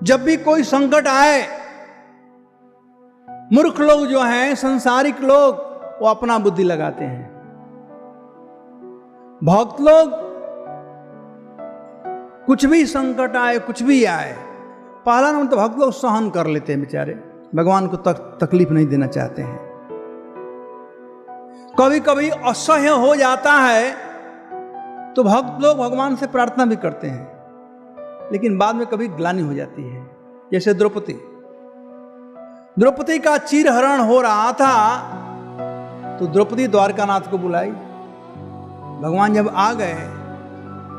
जब भी कोई संकट आए, मूर्ख लोग जो हैं, संसारिक लोग, वो अपना बुद्धि लगाते हैं। भक्त लोग कुछ भी संकट आए, कुछ भी आए, पहला नंबर तो भक्त लोग सहन कर लेते हैं बेचारे, भगवान को तकलीफ नहीं देना चाहते हैं। कभी कभी असह्य हो जाता है तो भक्त लोग भगवान से प्रार्थना भी करते हैं, लेकिन बाद में कभी ग्लानि हो जाती है। जैसे द्रौपदी का चीरहरण हो रहा था तो द्रौपदी द्वारकानाथ को बुलाई। भगवान जब आ गए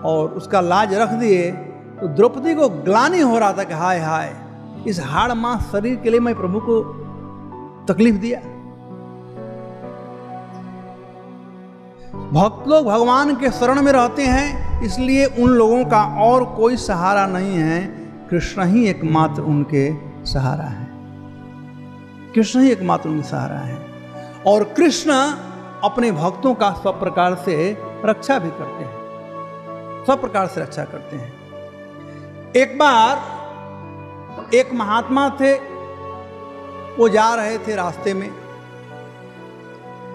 और उसका लाज रख दिए तो द्रौपदी को ग्लानि हो रहा था कि हाय हाय, इस हाड़ मांस शरीर के लिए मैं प्रभु को तकलीफ दिया। भक्त लोग भगवान के शरण में रहते हैं, इसलिए उन लोगों का और कोई सहारा नहीं है, कृष्ण ही एकमात्र उनके सहारा है। कृष्ण ही एकमात्र उनके सहारा है। और कृष्ण अपने भक्तों का सब प्रकार से रक्षा भी करते हैं, सब प्रकार से रक्षा करते हैं। एक बार एक महात्मा थे, वो जा रहे थे रास्ते में,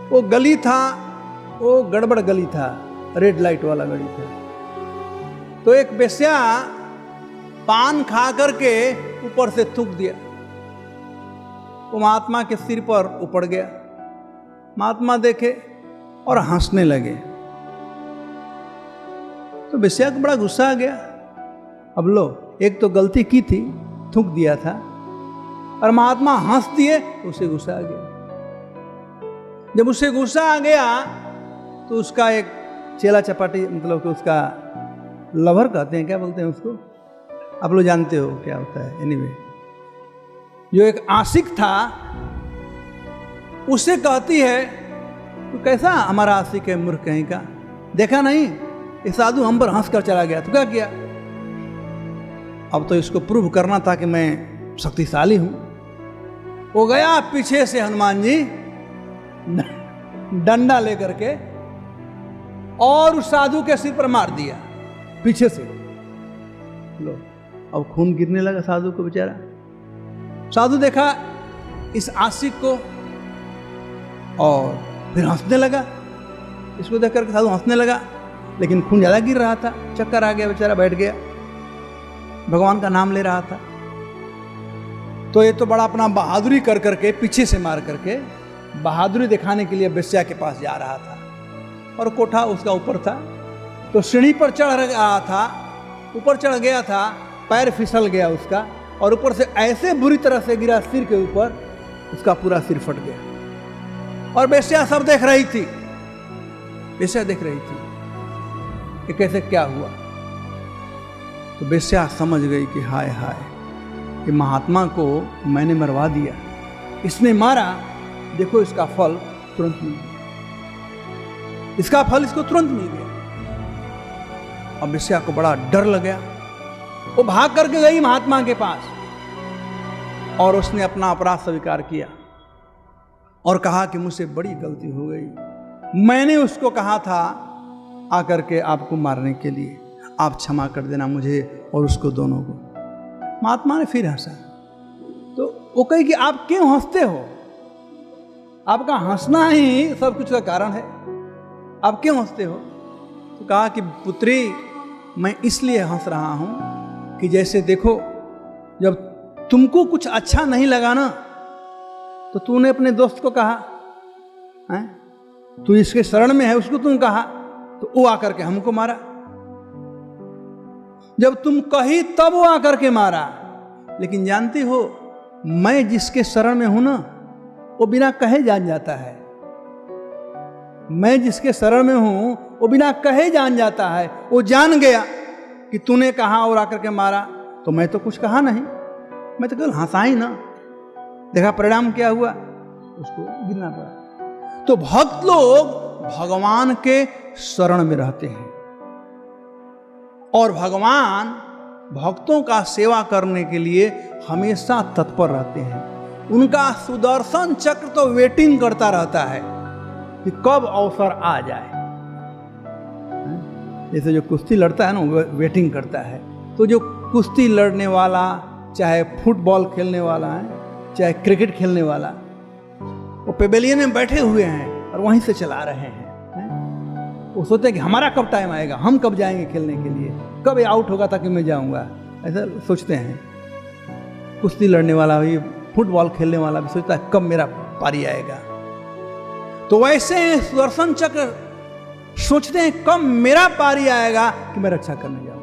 वो गली था, वो गड़बड़ गली था, रेड लाइट वाला गली था। तो एक वेश्या पान खा करके ऊपर से थूक दिया, वो महात्मा के सिर पर उपड़ गया। महात्मा देखे और हंसने लगे। तो वेश्या को बड़ा गुस्सा आ गया। अब लो, एक तो गलती की थी, थूक दिया था, और महात्मा हंस दिए तो उसे गुस्सा आ गया। जब उसे गुस्सा आ गया तो उसका एक चेला चपाटी, मतलब कि उसका लवर कहते हैं, क्या बोलते हैं उसको, आप लोग जानते हो क्या होता है। एनीवे, जो एक आशिक था, उससे कहती है, तो कैसा हमारा आशिक है, मूर्ख कहीं का, देखा नहीं ये साधु हम पर हंस कर चला गया, तो क्या किया। अब तो इसको प्रूव करना था कि मैं शक्तिशाली हूं। वो गया पीछे से, हनुमान जी डंडा लेकर के, और उस साधु के सिर पर मार दिया पीछे से। लो, अब खून गिरने लगा साधु को बेचारा। साधु देखा इस आशिक को और फिर हंसने लगा। इसको देख करके साधु हंसने लगा, लेकिन खून ज्यादा गिर रहा था, चक्कर आ गया, बेचारा बैठ गया, भगवान का नाम ले रहा था। तो ये तो बड़ा अपना बहादुरी कर करके, पीछे से मार करके बहादुरी दिखाने के लिए वेश्या के पास जा रहा था, और कोठा उसका ऊपर था। तो सीढ़ी पर चढ़ रहा था, ऊपर चढ़ गया था, पैर फिसल गया उसका, और ऊपर से ऐसे बुरी तरह से गिरा सिर के ऊपर, उसका पूरा सिर फट गया। और वेश्या सब देख रही थी, वेश्या देख रही थी कि कैसे क्या हुआ। तो वेश्या समझ गई कि हाय हाय, ये महात्मा को मैंने मरवा दिया, इसने मारा, देखो इसका फल तुरंत मिल गया, इसका फल इसको तुरंत मिल गया। अब वेश्या को बड़ा डर लग गया। वो भाग करके गई महात्मा के पास, और उसने अपना अपराध स्वीकार किया और कहा कि मुझसे बड़ी गलती हो गई, मैंने उसको कहा था आकर के आपको मारने के लिए, आप क्षमा कर देना मुझे और उसको, दोनों को। महात्मा ने फिर हंसा। तो वो कही कि आप क्यों हंसते हो, आपका हंसना ही सब कुछ का कारण है, आप क्यों हंसते हो। तो कहा कि पुत्री, मैं इसलिए हंस रहा हूं कि जैसे देखो, जब तुमको कुछ अच्छा नहीं लगा ना, तो तूने अपने दोस्त को कहा, हैं, तू इसके शरण में है, उसको तुम कहा, तो वो आकर के हमको मारा। जब तुम कही तब वो आकर के मारा। लेकिन जानती हो, मैं जिसके शरण में हूं ना, वो बिना कहे जान जाता है। मैं जिसके शरण में हूं वो बिना कहे जान जाता है। वो जान गया कि तूने कहा और आकर के मारा, तो मैं तो कुछ कहा नहीं, मैं तो केवल हंसा ही ना। देखा परिणाम क्या हुआ, उसको गिरना पड़ा। तो भक्त लोग भगवान के शरण में रहते हैं, और भगवान भक्तों का सेवा करने के लिए हमेशा तत्पर रहते हैं। उनका सुदर्शन चक्र तो वेटिंग करता रहता है कि कब अवसर आ जाए। जैसे जो कुश्ती लड़ता है ना वो वेटिंग करता है, तो जो कुश्ती लड़ने वाला, चाहे फुटबॉल खेलने वाला है, चाहे क्रिकेट खेलने वाला, वो पेवेलियन में बैठे हुए हैं और वहीं से चला रहे हैं। वो सोचते हैं कि हमारा कब टाइम आएगा, हम कब जाएंगे खेलने के लिए, कब ये आउट होगा ताकि मैं जाऊंगा, ऐसा सोचते हैं। कुश्ती लड़ने वाला भी, फुटबॉल खेलने वाला भी सोचता है कब मेरा पारी आएगा। तो वैसे सुदर्शन चक्र सोचते हैं कब मेरा पारी आएगा कि मैं रक्षा करने जाऊंगा।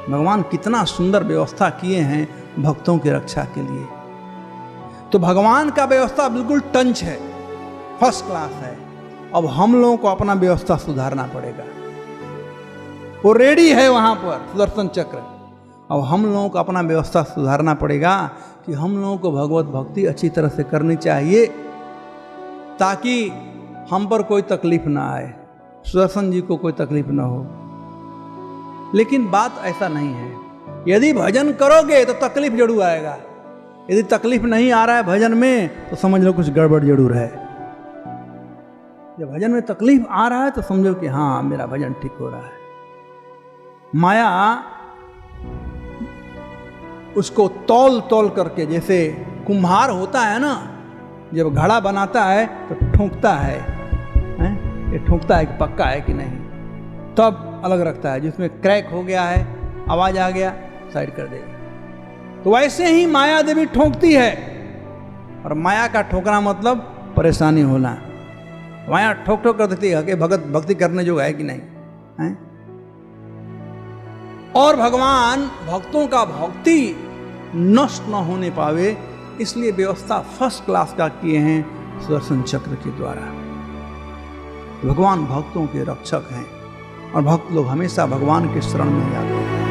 भगवान कितना सुंदर व्यवस्था किए हैं भक्तों की रक्षा के लिए। तो भगवान का व्यवस्था बिल्कुल टंच है, फर्स्ट क्लास है। अब हम लोगों को अपना व्यवस्था सुधारना पड़ेगा। वो रेडी है वहां पर सुदर्शन चक्र। अब हम लोगों को अपना व्यवस्था सुधारना पड़ेगा कि हम लोगों को भगवत भक्ति अच्छी तरह से करनी चाहिए ताकि हम पर कोई तकलीफ ना आए, सुदर्शन जी को कोई तकलीफ ना हो। लेकिन बात ऐसा नहीं है। यदि भजन करोगे तो तकलीफ जरूर आएगा। यदि तकलीफ नहीं आ रहा है भजन में तो समझ लो कुछ गड़बड़ जरूर है। जब भजन में तकलीफ आ रहा है तो समझो कि हाँ मेरा भजन ठीक हो रहा है। माया उसको तौल तौल करके, जैसे कुम्हार होता है ना, जब घड़ा बनाता है तो ठोंकता है, ये ठोंकता है कि पक्का है कि नहीं, तब अलग रखता है। जिसमें क्रैक हो गया है, आवाज आ गया, साइड कर देगा। तो वैसे ही माया देवी ठोंकती है। और माया का ठोकना मतलब परेशानी होना। माया ठोक ठोक कर देती है कि भगत भक्ति करने जो है कि नहीं है। और भगवान भक्तों का भक्ति नष्ट न होने पावे इसलिए व्यवस्था फर्स्ट क्लास का किए हैं सुदर्शन चक्र के द्वारा। भगवान भक्तों के रक्षक हैं और भक्त लोग हमेशा भगवान के शरण में जाते हैं।